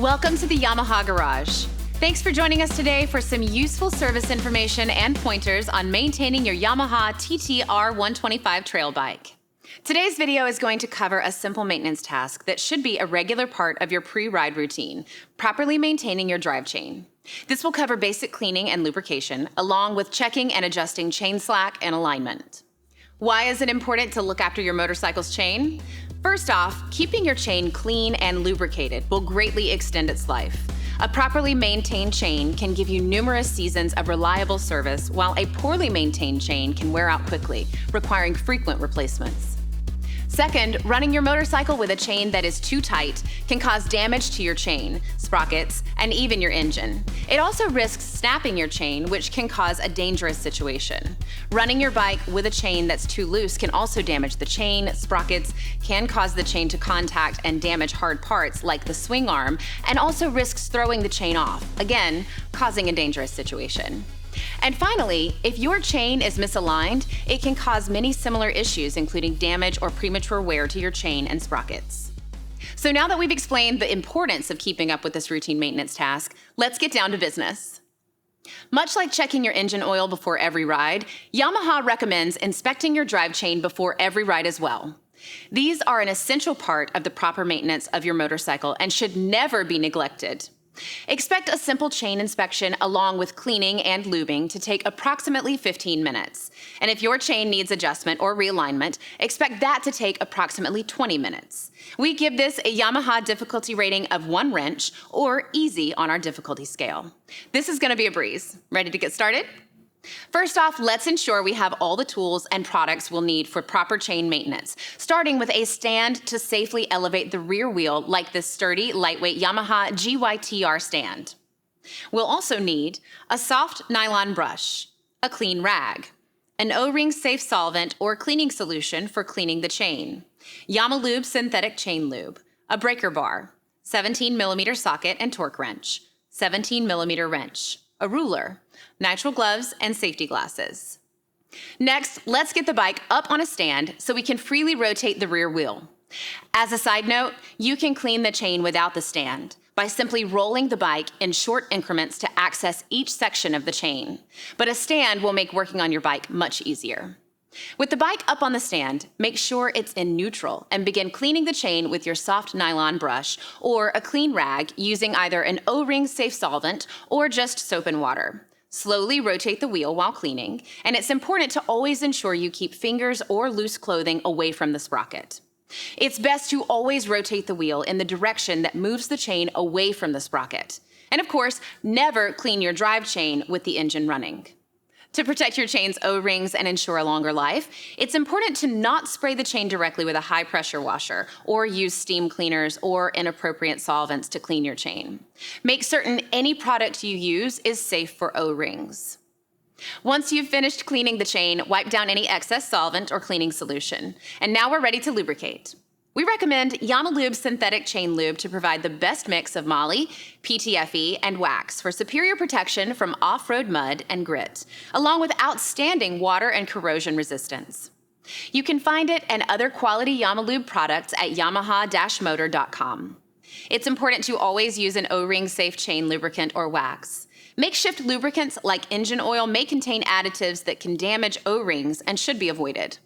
Welcome to the Yamaha Garage. Thanks for joining us today for some useful service information and pointers on maintaining your Yamaha TT-R125 trail bike. Today's video is going to cover a simple maintenance task that should be a regular part of your pre-ride routine, properly maintaining your drive chain. This will cover basic cleaning and lubrication, along with checking and adjusting chain slack and alignment. Why is it important to look after your motorcycle's chain? First off, keeping your chain clean and lubricated will greatly extend its life. A properly maintained chain can give you numerous seasons of reliable service, while a poorly maintained chain can wear out quickly, requiring frequent replacements. Second, running your motorcycle with a chain that is too tight can cause damage to your chain, sprockets, and even your engine. It also risks snapping your chain, which can cause a dangerous situation. Running your bike with a chain that's too loose can also damage the chain, sprockets, can cause the chain to contact and damage hard parts like the swing arm, and also risks throwing the chain off, again, causing a dangerous situation. And finally, if your chain is misaligned, it can cause many similar issues, including damage or premature wear to your chain and sprockets. So now that we've explained the importance of keeping up with this routine maintenance task, let's get down to business. Much like checking your engine oil before every ride, Yamaha recommends inspecting your drive chain before every ride as well. These are an essential part of the proper maintenance of your motorcycle and should never be neglected. Expect a simple chain inspection along with cleaning and lubing to take approximately 15 minutes. And if your chain needs adjustment or realignment, expect that to take approximately 20 minutes. We give this a Yamaha difficulty rating of 1 wrench or easy on our difficulty scale. This is going to be a breeze. Ready to get started? First off, let's ensure we have all the tools and products we'll need for proper chain maintenance, starting with a stand to safely elevate the rear wheel like this sturdy, lightweight Yamaha GYTR stand. We'll also need a soft nylon brush, a clean rag, an O-ring safe solvent or cleaning solution for cleaning the chain, Yamalube synthetic chain lube, a breaker bar, 17mm socket and torque wrench, 17mm wrench, a ruler, nitrile gloves, and safety glasses. Next, let's get the bike up on a stand so we can freely rotate the rear wheel. As a side note, you can clean the chain without the stand by simply rolling the bike in short increments to access each section of the chain. But a stand will make working on your bike much easier. With the bike up on the stand, make sure it's in neutral and begin cleaning the chain with your soft nylon brush or a clean rag using either an O-ring safe solvent or just soap and water. Slowly rotate the wheel while cleaning, and it's important to always ensure you keep fingers or loose clothing away from the sprocket. It's best to always rotate the wheel in the direction that moves the chain away from the sprocket. And of course, never clean your drive chain with the engine running. To protect your chain's O-rings and ensure a longer life, it's important to not spray the chain directly with a high-pressure washer or use steam cleaners or inappropriate solvents to clean your chain. Make certain any product you use is safe for O-rings. Once you've finished cleaning the chain, wipe down any excess solvent or cleaning solution. And now we're ready to lubricate. We recommend Yamalube synthetic chain lube to provide the best mix of moly, PTFE, and wax for superior protection from off-road mud and grit, along with outstanding water and corrosion resistance. You can find it and other quality Yamalube products at yamaha-motor.com. It's important to always use an O-ring safe chain lubricant or wax. Makeshift lubricants like engine oil may contain additives that can damage O-rings and should be avoided.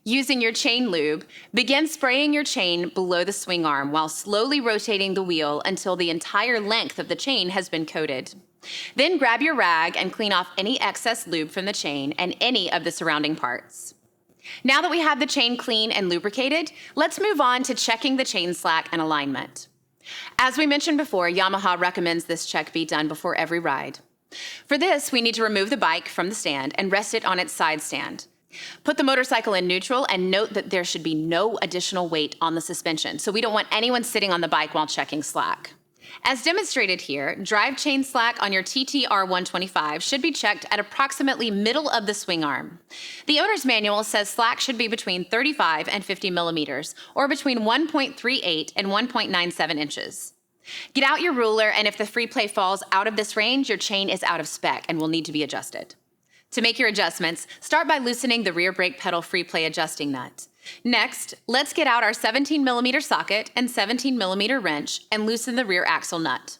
Using your chain lube, begin spraying your chain below the swing arm while slowly rotating the wheel until the entire length of the chain has been coated. Then grab your rag and clean off any excess lube from the chain and any of the surrounding parts. Now that we have the chain clean and lubricated, let's move on to checking the chain slack and alignment. As we mentioned before, Yamaha recommends this check be done before every ride. For this, we need to remove the bike from the stand and rest it on its side stand. Put the motorcycle in neutral and note that there should be no additional weight on the suspension, so we don't want anyone sitting on the bike while checking slack. As demonstrated here, drive chain slack on your TT-R125 should be checked at approximately middle of the swing arm. The owner's manual says slack should be between 35 and 50 millimeters, or between 1.38 and 1.97 inches. Get out your ruler, and if the free play falls out of this range, your chain is out of spec and will need to be adjusted. To make your adjustments, start by loosening the rear brake pedal free play adjusting nut. Next, let's get out our 17mm socket and 17mm wrench and loosen the rear axle nut.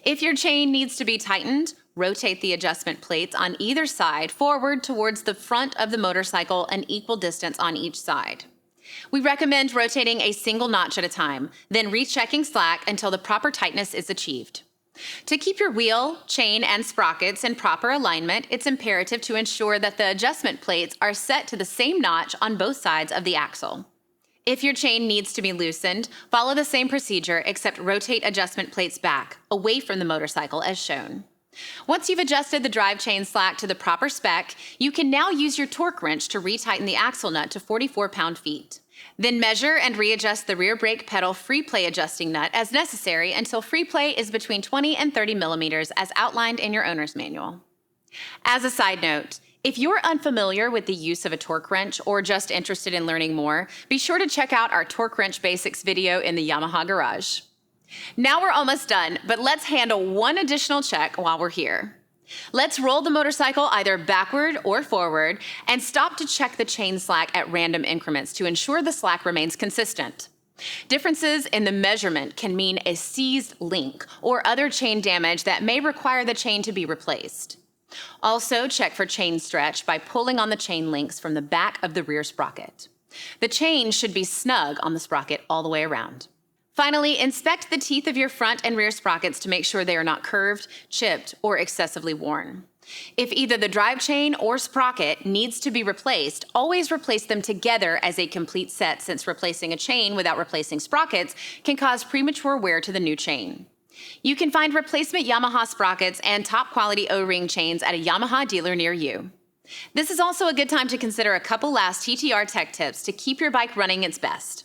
If your chain needs to be tightened, rotate the adjustment plates on either side forward towards the front of the motorcycle an equal distance on each side. We recommend rotating a single notch at a time, then rechecking slack until the proper tightness is achieved. To keep your wheel, chain, and sprockets in proper alignment, it's imperative to ensure that the adjustment plates are set to the same notch on both sides of the axle. If your chain needs to be loosened, follow the same procedure except rotate adjustment plates back, away from the motorcycle as shown. Once you've adjusted the drive chain slack to the proper spec, you can now use your torque wrench to retighten the axle nut to 44 pound-feet. Then measure and readjust the rear brake pedal free play adjusting nut as necessary until free play is between 20 and 30 millimeters as outlined in your owner's manual. As a side note, if you're unfamiliar with the use of a torque wrench or just interested in learning more, be sure to check out our torque wrench basics video in the Yamaha garage. Now we're almost done, but let's handle one additional check while we're here. Let's roll the motorcycle either backward or forward and stop to check the chain slack at random increments to ensure the slack remains consistent. Differences in the measurement can mean a seized link or other chain damage that may require the chain to be replaced. Also, check for chain stretch by pulling on the chain links from the back of the rear sprocket. The chain should be snug on the sprocket all the way around. Finally, inspect the teeth of your front and rear sprockets to make sure they are not curved, chipped, or excessively worn. If either the drive chain or sprocket needs to be replaced, always replace them together as a complete set, since replacing a chain without replacing sprockets can cause premature wear to the new chain. You can find replacement Yamaha sprockets and top quality O-ring chains at a Yamaha dealer near you. This is also a good time to consider a couple last TT-R tech tips to keep your bike running its best.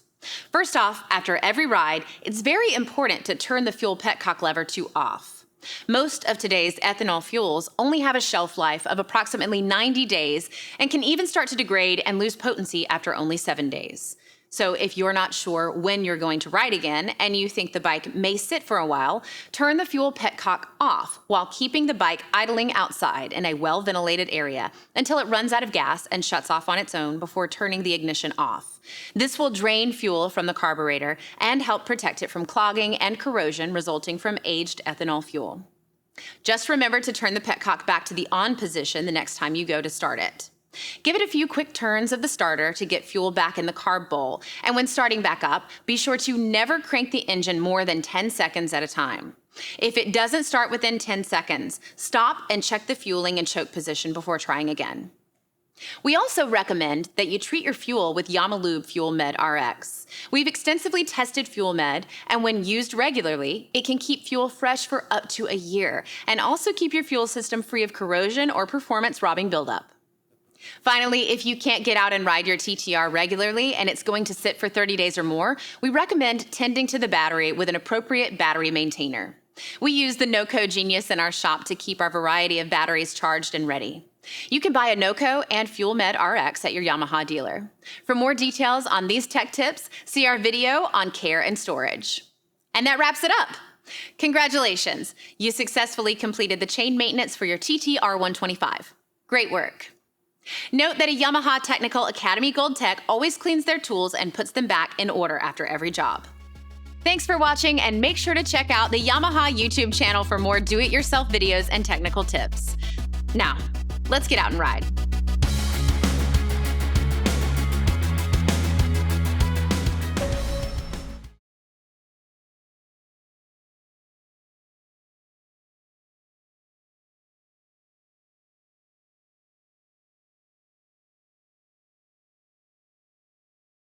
First off, after every ride, it's very important to turn the fuel petcock lever to off. Most of today's ethanol fuels only have a shelf life of approximately 90 days and can even start to degrade and lose potency after only 7 days. So if you're not sure when you're going to ride again and you think the bike may sit for a while, turn the fuel petcock off while keeping the bike idling outside in a well-ventilated area until it runs out of gas and shuts off on its own before turning the ignition off. This will drain fuel from the carburetor and help protect it from clogging and corrosion resulting from aged ethanol fuel. Just remember to turn the petcock back to the on position the next time you go to start it. Give it a few quick turns of the starter to get fuel back in the carb bowl, and when starting back up, be sure to never crank the engine more than 10 seconds at a time. If it doesn't start within 10 seconds, stop and check the fueling and choke position before trying again. We also recommend that you treat your fuel with Yamaha Fuel Med RX. We've extensively tested Fuel Med, and when used regularly, it can keep fuel fresh for up to a year, and also keep your fuel system free of corrosion or performance-robbing buildup. Finally, if you can't get out and ride your TT-R regularly and it's going to sit for 30 days or more, we recommend tending to the battery with an appropriate battery maintainer. We use the NOCO Genius in our shop to keep our variety of batteries charged and ready. You can buy a NOCO and Fuel Med RX at your Yamaha dealer. For more details on these tech tips, see our video on care and storage. And that wraps it up. Congratulations, you successfully completed the chain maintenance for your TT-R125. Great work. Note that a Yamaha Technical Academy Gold Tech always cleans their tools and puts them back in order after every job. Thanks for watching, and make sure to check out the Yamaha YouTube channel for more do-it-yourself videos and technical tips. Now, let's get out and ride.